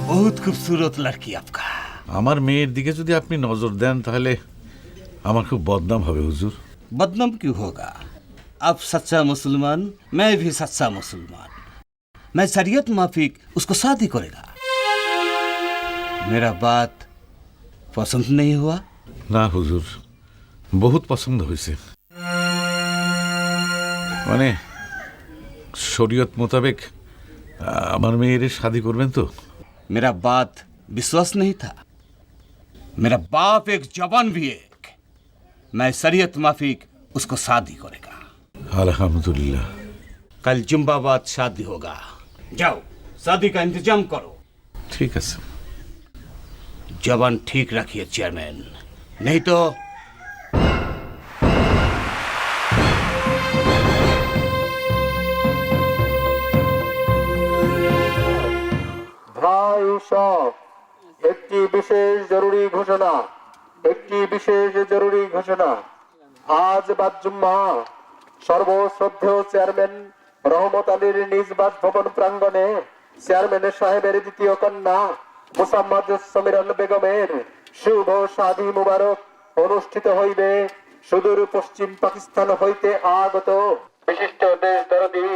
बहुत खूबसूरत लड़की आपका। আমার মেয়ের দিকে যদি আপনি নজর দেন তাহলে আমার খুব বদনাম হবে হুজুর। बदनाम क्यों होगा? आप सच्चा मुसलमान, मैं भी सच्चा मुसलमान। मैं शरीयत माफिक उसको शादी करेगा। मेरा बात पसंद नहीं हुआ? না হুজুর, বহুত পছন্দ হয়েছে। মানে শরীয়ত মোতাবেক আমার মেয়ের শাদি করবেন তো? मेरा बात विश्वास नहीं था। मेरा बाप एक जवान भी एक। मैं शरीयत माफिक उसको शादी करेगा। আলহামদুলিল্লাহ। कल जुम्बाबाद शादी होगा। जाओ शादी का इंतजाम करो। ঠিক আছে। जवान ठीक रखिए चेयरमैन, नहीं तो ভাই সব একটি বিশেষ জরুরি ঘোষণা, একটি বিশেষ জরুরি ঘোষণা। আজ বাদ-জুম্মা সর্বশ্রদ্ধেয় চেয়ারম্যান রহমত আলীর নিজ বাসভবন প্রাঙ্গণে চেয়ারম্যান সাহেবের দ্বিতীয় কন্যা মুসাম্মদ সমীরন বেগমের শুভ শাদী মুবারক অনুষ্ঠিত হইবে। সুদূর পশ্চিম পাকিস্তান হইতে আগত বিশিষ্ট দেশ দরদি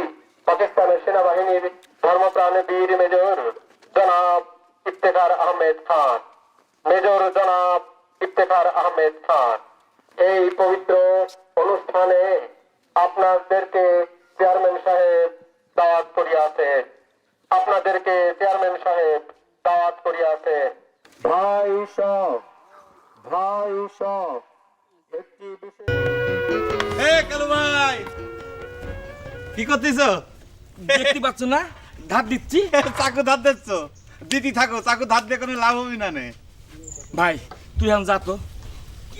পাকিস্তানের সেনাবাহিনীর ধর্মপ্রাণ বীর মেজর জনাব ইফতেখার আহমেদ খান, মেজর জনাব ইফতেখার আহমেদ খান এই পবিত্র অনুষ্ঠানে আপনাদেরকে চেয়ারম্যান সাহেব দাওয়াত করিয়াছেন। আপনাদেরকে চেয়ারম্যান সাহেব দাওয়াত করিয়াছেন। ভাই সব, ভাই সব একটি বিশেষ কালু ভাই কি করতেছ? দেখতে পাচ্ছ না ধাপ দিচ্ছি। চাকু ধার দিচ্ছ? দিদি থাকো, চাকু ধার দিয়ে কোনো লাভ হবে না। নে ভাই তুই এখন যা তো,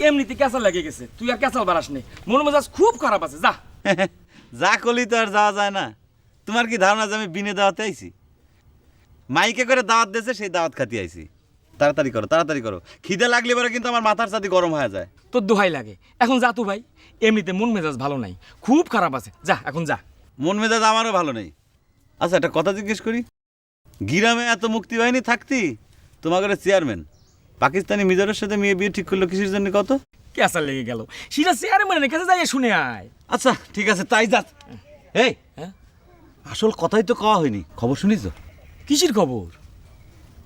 এমনিতে ক্যাসাল লেগে গেছে, তুই আর ক্যাসাল বাড়াস নে, মন মেজাজ খুব খারাপ আছে, যা। যা করলি তো আর যাওয়া যায় না। তোমার কি ধারণা যে আমি বিনে দাওয়াতে আইছি? মাইকে করে দাওয়াত দিয়েছে, সেই দাওয়াত খাতি আইছি। তাড়াতাড়ি করো, তাড়াতাড়ি করো, খিদে লাগলে পরে কিন্তু আমার মাথার সাথে গরম হয়ে যায়। তোর দোহাই লাগে, এখন যা তো ভাই, এমনিতে মন মেজাজ ভালো নাই, খুব খারাপ আছে, যা এখন যা। মন মেজাজ আমারও ভালো নেই। আচ্ছা একটা কথা জিজ্ঞেস করি, গ্রামে এত মুক্তিবাহিনী থাকতি তোমাদের চেয়ারম্যান পাকিস্তানি মেজরের সাথে মেয়ে বিয়ে ঠিক করলো কিসের জন্য কত? ক্যাসাল লেগে গেল, সেটা চেয়ারম্যানের কাছে যাই শুনে আয়। আচ্ছা ঠিক আছে, তাই যা। এই হ্যাঁ? আসল কথাই তো কওয়া হয়নি, খবর শুনিস? কিসের খবর?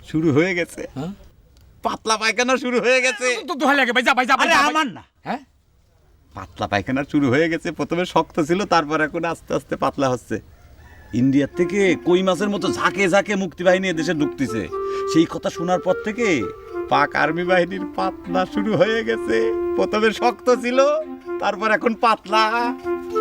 শুরু হয়ে গেছে, হ্যাঁ? পাতলা পায়খানা শুরু হয়ে গেছে। তোর দোহাই লাগে ভাই, যা ভাই, যা ভাই, আরে যা ভাই। আমার না, হ্যাঁ, পাতলা পায়খানা শুরু হয়ে গেছে। প্রথমে শক্ত ছিল, তারপর এখন আস্তে আস্তে পাতলা হচ্ছে। ইন্ডিয়ার থেকে কই মাছের মতো ঝাঁকে ঝাঁকে মুক্তিবাহিনী দেশে ঢুকতেছে। সেই কথা শোনার পর থেকে পাক আর্মি বাহিনীর পাতলা শুরু হয়ে গেছে। প্রথমে শক্ত ছিল, তারপর এখন পাতলা।